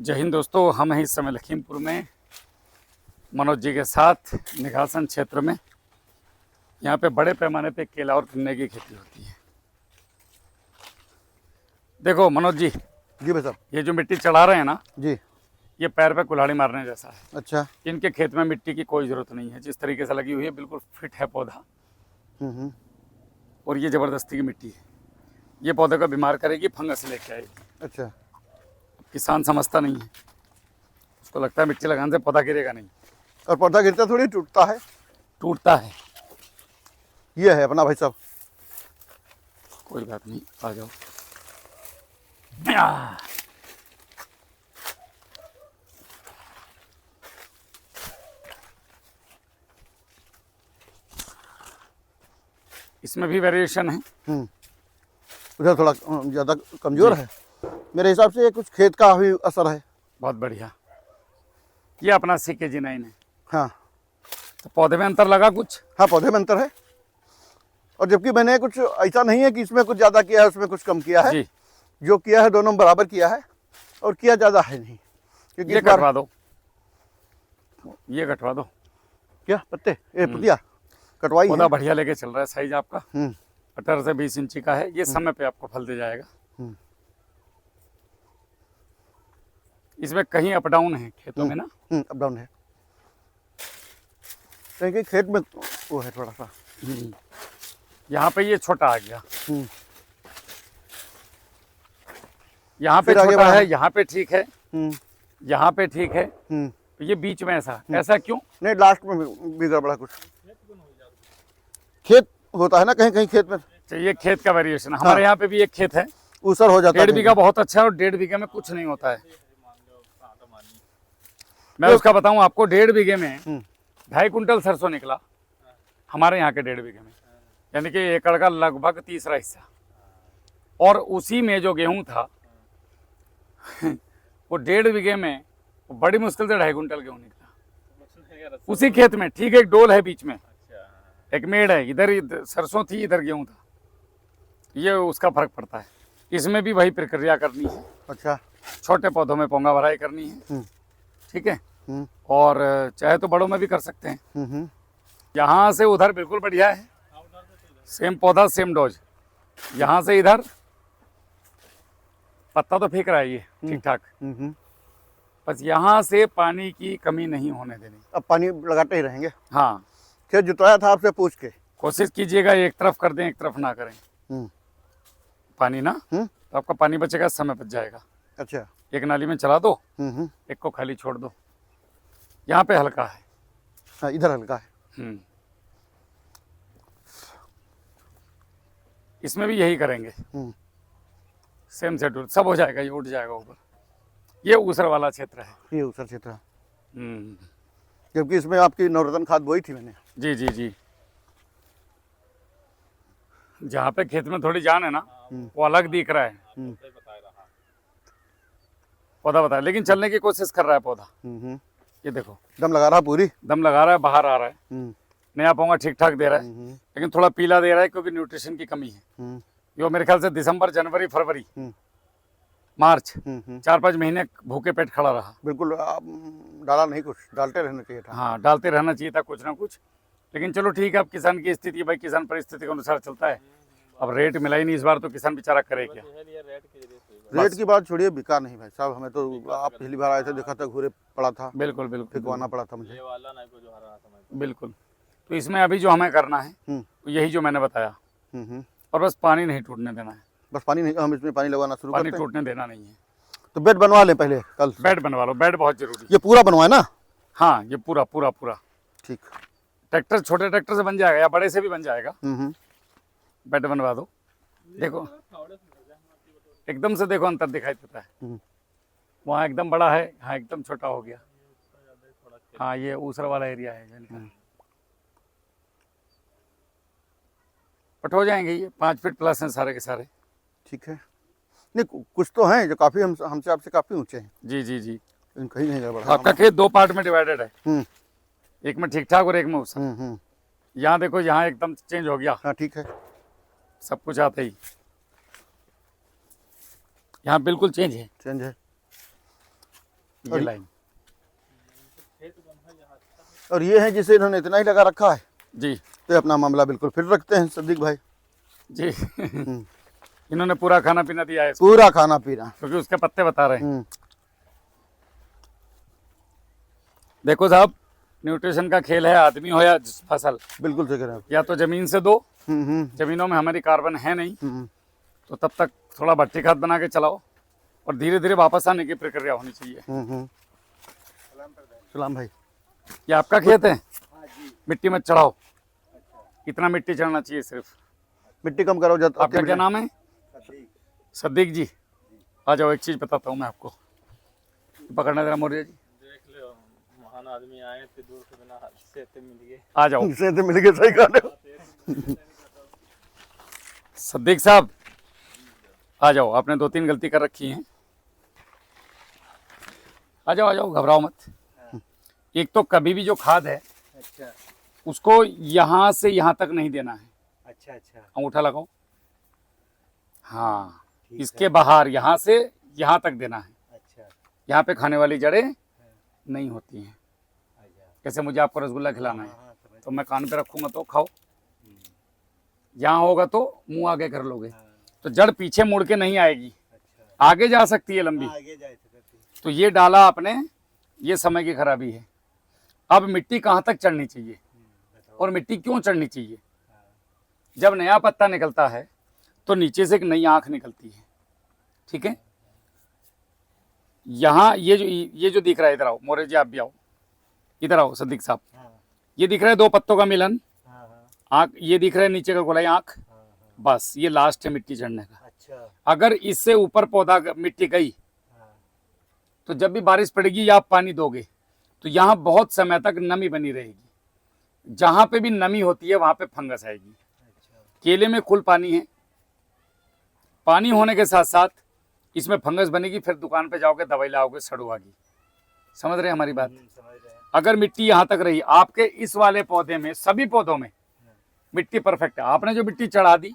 जय हिंद दोस्तों, हम हैं इस समय लखीमपुर में मनोज जी के साथ निघासन क्षेत्र में। यहाँ पे बड़े पैमाने पे केला और गन्ने की खेती होती है। देखो मनोज जी, जी भाई साहब। ये जो मिट्टी चढ़ा रहे हैं ना, जी। ये पैर पे कुल्हाड़ी मारने जैसा है। अच्छा। इनके खेत में मिट्टी की कोई ज़रूरत नहीं है। जिस तरीके से लगी हुई है बिल्कुल फिट है पौधा। और ये ज़बरदस्ती की मिट्टी है। ये पौधे को बीमार करेगी, फंगस लेके आएगी। अच्छा। किसान समझता नहीं है, उसको लगता है मिट्टी लगाने से पौधा गिरेगा नहीं। और पौधा गिरता थोड़ी टूटता है। टूटता है। ये है अपना भाई साहब। कोई बात नहीं, आ जाओ। इसमें भी वेरिएशन है। उधर थोड़ा ज़्यादा कमज़ोर है मेरे हिसाब से। ये कुछ खेत का भी असर है। बहुत बढ़िया। ये अपना CKG9 है। हाँ। तो पौधे में अंतर लगा कुछ? हाँ, पौधे में अंतर है। और जबकि मैंने कुछ ऐसा नहीं है कि इसमें कुछ ज़्यादा किया है उसमें कुछ कम किया है जी। जो किया है दोनों बराबर किया है। और किया ज़्यादा है नहीं, क्योंकि ये कटवा दो, ये कटवा दो। क्या पत्ते ये पुतिया कटवाई पौधा है। बढ़िया लेके चल रहा है। साइज आपका 18 से 20 इंची का है। ये समय पे आपको फल दे जाएगा। इसमें कहीं अप डाउन है खेतों में ना। अप डाउन है कहीं खेत में वो है थोड़ा सा। यहाँ पे ये छोटा आ गया। यहाँ पे फिर आगे छोटा बढ़ा। है, यहाँ पे ठीक है, यहाँ पे ठीक है। तो ये बीच में ऐसा क्यों? नहीं, लास्ट में भी गड़बड़ा कुछ। खेत होता है ना कहीं कहीं खेत में। ये खेत का वेरिएशन। हमारे यहाँ पे भी एक खेत है, ऊसर हो जाता है। 1.5 बीघा बहुत अच्छा है और 1.5 बीघे में कुछ नहीं होता है। मैं उसका बताऊं आपको, 1.5 बीघे में 2.5 कुंटल सरसों निकला हमारे यहाँ के 1.5 बीघे में, यानी कि एकड़ का लगभग तीसरा हिस्सा। और उसी में जो गेहूं था वो 1.5 बीघे में बड़ी मुश्किल से 2.5 कुंटल गेहूं निकला उसी खेत में। ठीक है, एक डोल है बीच में, एक मेड़ है, इधर सरसों थी, इधर गेहूं था। ये उसका फर्क पड़ता है। इसमें भी वही प्रक्रिया करनी है। अच्छा। छोटे पौधों में पोंगा भराई करनी है, ठीक है। और चाहे तो बड़ों में भी कर सकते हैं। यहाँ से उधर बिल्कुल बढ़िया है, सेम पौधा सेम डोज। यहाँ से इधर पत्ता तो फेंक रहा है ये ठीक ठाक। बस यहाँ से पानी की कमी नहीं होने देनी। अब पानी लगाते ही रहेंगे। हाँ, खेत जुतवाया था आपसे पूछ के। कोशिश कीजिएगा एक तरफ कर दें, एक तरफ ना करें पानी ना। तो आपका पानी बचेगा, समय बच जाएगा। अच्छा। एक नाली में चला दो, एक को खाली छोड़ दो। यहाँ पे हल्का है। हाँ, इधर हल्का है। इसमें भी यही करेंगे, सेम शेड्यूल, सब हो जाएगा। ये उठ जाएगा ऊपर। ये ऊसर वाला क्षेत्र है। ये ऊसर क्षेत्र है। जबकि इसमें आपकी नवरत्न खाद बोई थी मैंने। जी जी जी। जहाँ पे खेत में थोड़ी जान है ना, वो अलग दिख रहा है। पौधा बताया, लेकिन चलने की कोशिश कर रहा है पौधा। ये देखो, दम लगा रहा पूरी। दम लगा रहा है, बाहर आ रहा है। नया पोंगा ठीक ठाक दे रहा है, लेकिन थोड़ा पीला दे रहा है क्योंकि न्यूट्रिशन की कमी है। यो मेरे ख्याल से दिसंबर, जनवरी, फरवरी, मार्च 4-5 महीने भूखे पेट खड़ा रहा। बिल्कुल डाला नहीं, कुछ डालते रहना चाहिए था। हाँ, डालते रहना चाहिए था कुछ ना कुछ। लेकिन चलो ठीक है, अब किसान की स्थिति, भाई किसान परिस्थिति के अनुसार चलता है। अब रेट मिला ही नहीं इस बार, तो किसान बेचारा करे क्या। रेट की बात छोड़िए, बिका नहीं भाई साहब। हमें तो आप पहली बार आए थे, देखा था घूरे पड़ा था। बिल्कुल बिल्कुल फेंकवाना पड़ा था मुझे। बिल्कुल। तो इसमें अभी जो हमें करना है यही जो मैंने बताया, और बस पानी नहीं टूटने देना है। बस पानी नहीं, हम इसमें पानी लगाना शुरू पानी करते हैं। टूटने देना नहीं है। तो बेड बनवा लें पहले कल। बेड बनवा लो, बेड बहुत जरूरी है। ये पूरा बनवाए ना? हाँ, ये पूरा पूरा पूरा। ठीक। ट्रैक्टर, छोटे ट्रैक्टर से बन जाएगा या बड़े से भी बन जाएगा। बेड बनवा दो। देखो एकदम से, देखो अंतर दिखाई देता है। वहाँ एकदम बड़ा है, यहाँ एकदम छोटा हो गया। हाँ, ये ऊसर वाला एरिया है। बट हो जाएंगे ये 5 फीट प्लस हैं सारे के सारे। ठीक है। नहीं, कुछ तो हैं जो काफ़ी हमसे आपसे काफ़ी ऊंचे हैं। जी जी जी। कहीं नहीं गड़बड़। आपका खेत 2 पार्ट में डिवाइडेड है, एक में ठीक ठाक और एक में ऊसर। यहाँ देखो, यहाँ एकदम चेंज हो गया। हाँ, ठीक है। सब कुछ आते ही यहाँ बिल्कुल चेंज है। चेंज है। ये लाइन। और ये है जिसे इन्होंने इतना ही लगा रखा है जी तो अपना मामला बिल्कुल फिट रखते हैं सदीक भाई। जी इन्होंने पूरा खाना पीना दिया है इसको, पूरा खाना पीना। क्योंकि उसके पत्ते बता रहे हैं। देखो साहब, न्यूट्रिशन का खेल है, आदमी हो या फसल, बिल्कुल सही कह रहे हैं या तो जमीन से दो, आप। जमीनों में हमारी कार्बन है नहीं, तो तब तक थोड़ा भट्टी खाद बना के चलाओ और धीरे धीरे वापस आने की प्रक्रिया होनी चाहिए। सलाम भाई। ये आपका खेत है? मिट्टी मत चढ़ाओ, इतना मिट्टी चढ़ना चाहिए सिर्फ। मिट्टी कम करो। आपका क्या नाम है? सदीक जी। आ जाओ, एक चीज बताता हूँ मैं आपको, पकड़ना जरा मौर्य जी। देख लो, महान आदमी आए थे दूर से, बिना से मिल गए। आ जाओ से तो मिल गए, सही कह रहे हो। सदीक साहब आ जाओ, आपने 2-3 गलती कर रखी हैं। आ जाओ, घबराओ मत। एक तो कभी भी जो खाद है अच्छा उसको यहाँ से यहाँ तक नहीं देना है। अच्छा अच्छा अंगूठा लगाओ। हाँ, इसके बाहर यहाँ से यहाँ तक देना है। अच्छा यहाँ पे खाने वाली जड़ें नहीं होती हैं। जैसे मुझे आपको रसगुल्ला खिलाना है तो मैं कान पे रखूंगा तो खाओ, यहाँ होगा तो मुंह आगे कर लोगे, तो जड़ पीछे मुड़ के नहीं आएगी, आगे जा सकती है लंबी। आगे जाए तो ये डाला आपने, ये समय की खराबी है। अब मिट्टी कहाँ तक चढ़नी चाहिए और मिट्टी क्यों चढ़नी चाहिए? जब नया पत्ता निकलता है तो नीचे से एक नई आंख निकलती है, ठीक है। यहाँ ये जो दिख रहा है, इधर आओ मोरे जी, आप भी आओ, इधर आओ सदीक साहब। ये दिख रहा है 2 पत्तों का मिलन, आंख ये दिख रहा है नीचे का गोलाई आंख, बस ये लास्ट है मिट्टी चढ़ने का। अच्छा अगर इससे ऊपर पौधा मिट्टी गई तो जब भी बारिश पड़ेगी या आप पानी दोगे तो यहाँ बहुत समय तक नमी बनी रहेगी। जहाँ पे भी नमी होती है वहाँ पे फंगस आएगी। केले में खुल पानी है, पानी होने के साथ साथ इसमें फंगस बनेगी, फिर दुकान पे जाओगे दवाई लाओगे सड़ू आगी। समझ रहे हैं हमारी बात? अगर मिट्टी यहाँ तक रही, आपके इस वाले पौधे में, सभी पौधों में मिट्टी परफेक्ट है। आपने जो मिट्टी चढ़ा दी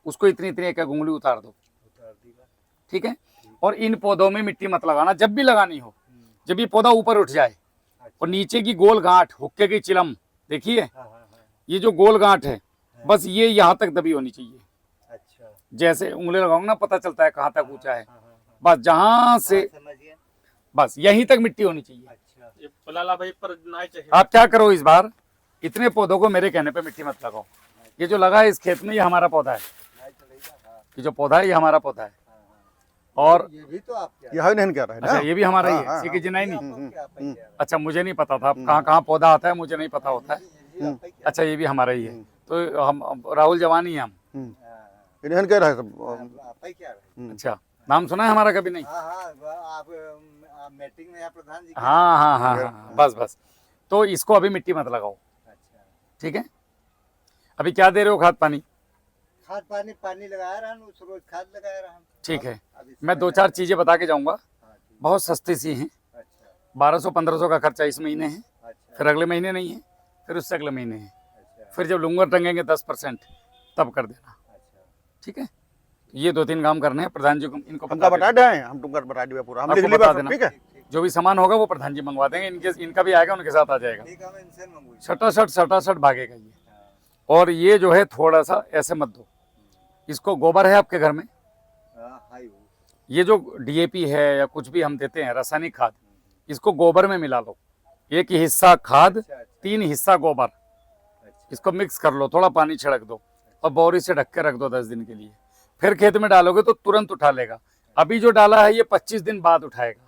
उसको इतनी इतनी एक उंगली उतार दो, ठीक है। और इन पौधों में मिट्टी मत लगाना, जब भी लगानी हो जब ये पौधा ऊपर उठ जाए और नीचे की गोल गांठ, हुक्के की चिलम देखिए, ये जो गोल गांठ है बस ये यहाँ तक दबी होनी चाहिए। अच्छा जैसे उंगली लगाऊंगा ना पता चलता है कहाँ तक ऊंचा है, बस जहाँ से बस यहीं तक मिट्टी होनी चाहिए। अच्छा ये पलाला भाई पर ना चाहिए। आप क्या करो, इस बार इतने पौधों को मेरे कहने पे मिट्टी मत लगाओ। ये जो लगा है इस खेत में ये हमारा पौधा है, ये जो पौधा है ये हमारा पौधा है। और ये भी तो आप क्या यही नहीं कह रहा है अच्छा, ना। ये भी हमारा ही है, हाँ, इसी की जिनाई नहीं। क्या पैसे अच्छा, मुझे नहीं पता था कहाँ कहाँ पौधा आता है, मुझे नहीं पता होता है। अच्छा, ये भी हमारा ही है, तो हम राहुल जवानी है हम। इन्हें कह रहा है सब। आप क्या अच्छा, नाम सुना है हमारा कभी? नहीं। हाँ हाँ आप मीटिंग में प्रधान जी हाँ, बस तो इसको अभी मिट्टी मत लगाओ, अच्छा ठीक है। अभी क्या दे रहे हो खाद पानी? खाद पानी लगाया रहा हूँ, रोज खाद लगाया रहा हूँ। ठीक है, मैं 2-4 चीजें बता के जाऊंगा, बहुत सस्ती सी हैं। अच्छा 1200-1500 का खर्चा इस महीने है, अच्छा फिर अगले महीने नहीं है, फिर उससे अगले महीने है, अच्छा फिर जब लूंगर टंगेंगे 10% तब कर देना, अच्छा ठीक है। ये 2-3 काम करने हैं, प्रधान जी को इनको हमका बता बता दें, हम तुमका बता दिया पूरा, हम आपको लिख ली बता बात, देना। ठीक है। देना। जो भी सामान होगा वो प्रधान जी मंगवा देंगे, इनका भी आएगा, उनके साथ आ जाएगा। ठीक है, मैं इनसे मंगवाऊंगा। सटासट भागेगा ये। और ये जो है थोड़ा सा ऐसे मत दो इसको। गोबर है आपके घर में? हाय वो ये जो DAP है या कुछ भी हम देते हैं रासायनिक खाद, इसको गोबर में मिला लो। 1 हिस्सा खाद, 3 हिस्सा गोबर, इसको मिक्स कर लो, थोड़ा पानी छिड़क दो और बोरी से ढक के रख दो 10 दिन के लिए। फिर खेत में डालोगे तो तुरंत उठा लेगा। अभी जो डाला है ये 25 दिन बाद उठाएगा,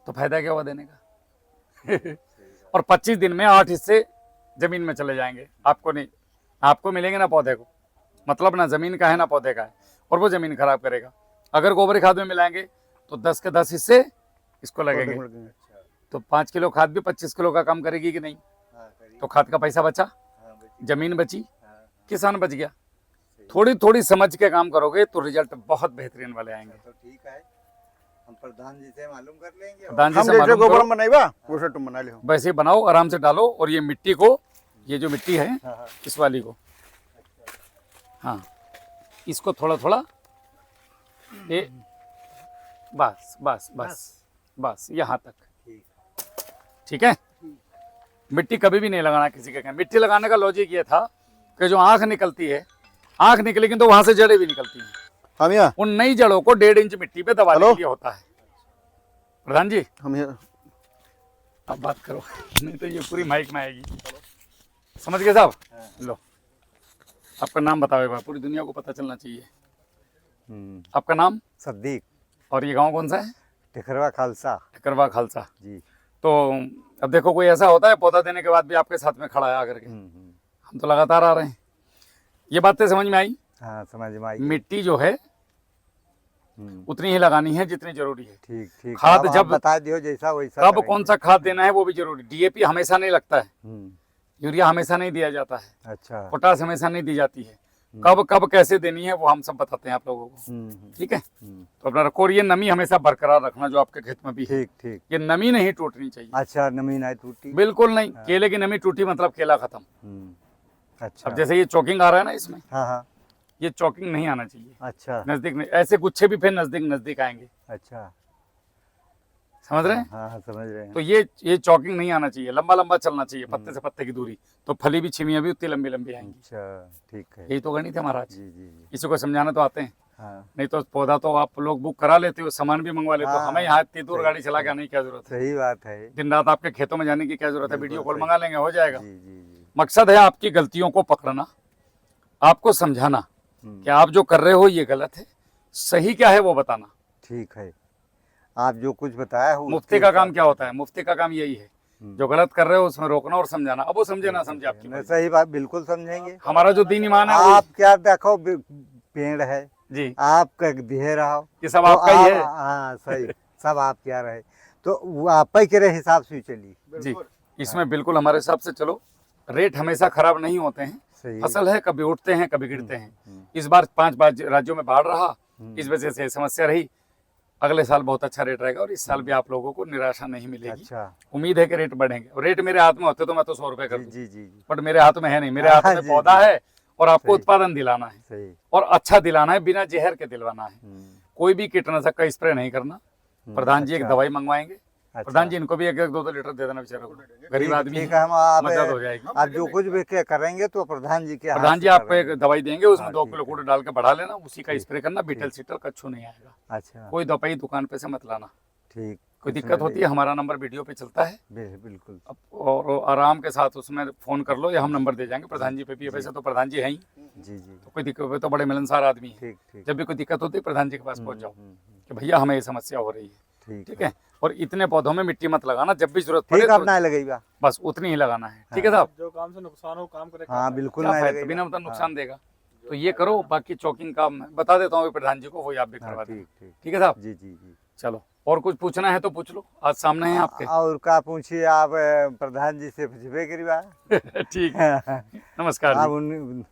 तो फायदा क्या हुआ देने का? और 25 दिन में 8 हिस्से जमीन में चले जाएंगे, आपको नहीं, आपको मिलेंगे ना पौधे को, मतलब ना जमीन का है ना पौधे का है, और वो जमीन खराब करेगा। अगर गोबर खाद में मिलाएंगे तो 10 के 10 हिस्से इसको लगेंगे, तो 5 किलो खाद भी 25 किलो का काम करेगी कि नहीं? तो खाद का पैसा बचा, जमीन बची, किसान बच गया। थोड़ी थोड़ी समझ के काम करोगे तो रिजल्ट बहुत बेहतरीन वाले आएंगे। तो ठीक है, हम प्रधान जी से मालूम कर लेंगे। प्रधान जी हम से जैसे मालूम गोबर करो, बनाएगा वैसे तुम बना लियो। वैसे ही बनाओ, आराम से डालो। और ये मिट्टी को, ये जो मिट्टी है इस वाली को, हाँ, इसको थोड़ा थोड़ा ये बस बस यहाँ तक। ठीक। ठीक है, मिट्टी कभी भी नहीं लगाना किसी के। मिट्टी लगाने का लॉजिक ये था कि जो आंख निकलती है, आंख निकलेगी तो वहां से जड़ें भी निकलती हैं। हम यहाँ उन नई जड़ों को 1.5 इंच मिट्टी पे दबाने के लिए होता है। प्रधान जी हम यहाँ अब बात करो, नहीं तो ये पूरी माइक में आएगी। समझ गए साहब? लो, आपका नाम बताओ एक बार, पूरी दुनिया को पता चलना चाहिए। आपका नाम? सद्दीक। और ये गांव कौन सा है? टिकरवा खालसा ठकरवा खालसा जी। तो अब देखो, कोई ऐसा होता है पौधा देने के बाद भी आपके साथ में खड़ा है आकर के? हम तो लगातार आ रहे हैं। ये बातें समझ में आई? हाँ समझ में आई। मिट्टी जो है उतनी ही लगानी है जितनी जरूरी है। ठीक ठीक। खाद आप जब बता दियो जैसा वैसा कब करेंगे। कौन सा खाद देना है वो भी जरूरी। डीएपी हमेशा नहीं लगता है, हम्म, यूरिया हमेशा नहीं दिया जाता है, अच्छा। पोटास हमेशा नहीं दी जाती है। कब कब कैसे देनी है वो हम सब बताते हैं आप लोगों को। ठीक है, तो अपना रखो। और ये नमी हमेशा बरकरार रखना जो आपके खेत में भी है। ठीक ठीक। ये नमी नहीं टूटनी चाहिए। अच्छा, नमी नहीं टूटी। बिल्कुल नहीं। केले की नमी टूटी मतलब केला खत्म। अच्छा। अब जैसे ये चौकिंग आ रहा है ना, इसमें हाँ हाँ। ये चौकिंग नहीं आना चाहिए। अच्छा नजदीक नहीं, ऐसे गुच्छे भी फिर नजदीक नजदीक आएंगे। अच्छा। समझ रहे हैं? हाँ हाँ समझ रहे हैं। तो ये चौकिंग नहीं आना चाहिए, लंबा लंबा चलना चाहिए, पत्ते से पत्ते की दूरी। तो फली भी छिमियां भी उतनी लंबी लंबी आएंगी। अच्छा ठीक है। यही तो गणित है महाराज। जी जी जी। किसी को समझाना तो आते हैं, हाँ नहीं तो पौधा तो आप लोग बुक करा लेते हो, सामान भी मंगवा लेते हो। हाँ, हमें यहाँ इतनी दूर गाड़ी चला के आने की क्या जरूरत है? सही बात है। दिन रात आपके खेतों में जाने की क्या जरूरत है? वीडियो कॉल मंगा लेंगे, हो जाएगा। जी जी जी। मकसद है आपकी गलतियों को पकड़ना, आपको समझाना कि आप जो कर रहे हो ये गलत है, सही क्या है वो बताना। ठीक है। आप जो कुछ बताया हो मुफ्ती का काम क्या होता है? मुफ्ती का काम यही है, जो गलत कर रहे हो उसमें रोकना और समझाना। अब वो समझे ना समझे आपकी नहीं, मर्जी। सही बात, बिल्कुल समझेंगे। हमारा जो दीन ईमान है आप क्या देखो, पेड़ है जी, आपका दे रहा हो ये सब तो आपका ही है हाँ सही। सब आप क्या रहे तो वो आप ही के हिसाब से चलिए। जी। इसमें बिल्कुल हमारे हिसाब से चलो। रेट हमेशा खराब नहीं होते हैं, सही। फसल है, कभी उठते हैं कभी गिरते हैं। इस बार 5 राज्यों में बाढ़ रहा, इस वजह से समस्या रही। अगले साल बहुत अच्छा रेट रहेगा और इस साल भी आप लोगों को निराशा नहीं मिलेगी। अच्छा। उम्मीद है कि रेट बढ़ेंगे। और रेट मेरे हाथ में होते तो मैं तो 100 रुपए कर जी दूं, जी जी जी। बट मेरे हाथ में है नहीं। मेरे हाथ में जी, पौधा जी। है और आपको सही। उत्पादन दिलाना है सही। और अच्छा दिलाना है, बिना जहर के दिलवाना है। कोई भी कीटनाशक का स्प्रे नहीं करना। प्रधान जी एक अच्छा। दवाई मंगवाएंगे। अच्छा। प्रधान जी इनको भी 1-2 लीटर दे देना बेचारों को, गरीब आदमी ठीक है, है। हम आप मदद हो जाएगी। आप जो कुछ भी करेंगे तो प्रधान जी के हाथ प्रधान जी से आपको करेंगे। एक दवाई देंगे, उसमें हाँ, 2 ठीक किलो है। कूड़ा डाल के बढ़ा लेना, उसी का स्प्रे करना। बीटल सीटल कच्छू नहीं आएगा। अच्छा कोई दवाई दुकान पे से मत लाना। ठीक। कोई दिक्कत होती है, हमारा नंबर वीडियो पे चलता है, बिल्कुल। और आराम के साथ उसमें फोन कर लो या हम नंबर दे जाएंगे। प्रधान जी पे भी, वैसे तो प्रधान जी हैं ही, जी जी। तो कोई दिक्कत हो तो बड़े मिलनसार आदमी है। ठीक ठीक। जब भी कोई दिक्कत होती है प्रधान जी के पास पहुंच जाओ कि भैया हमें ये समस्या हो रही है। ठीक है, और इतने पौधों में मिट्टी मत लगाना, जब भी जरूरत पड़े ठीक। तो अब ना लगेगा। बस उतनी ही लगाना है। ठीक है साहब? जो काम से नुकसान हो काम करे। हाँ बिल्कुल क्या नहीं फायदा, लगेगा। बिना मतलब नुकसान देगा तो ये करो। बाकी चौकिंग का मैं बता देता हूँ प्रधान जी को, वो आप भी करवा हाँ, दें। ठीक ठीक। ठीक है साहब? जी जी जी। चलो, और कुछ पूछना है तो पूछ लो, आज सामने है आपके। और का पूछिए आप प्रधान जी से पूछबे करीबा। ठीक है, नमस्कार आप जी। उन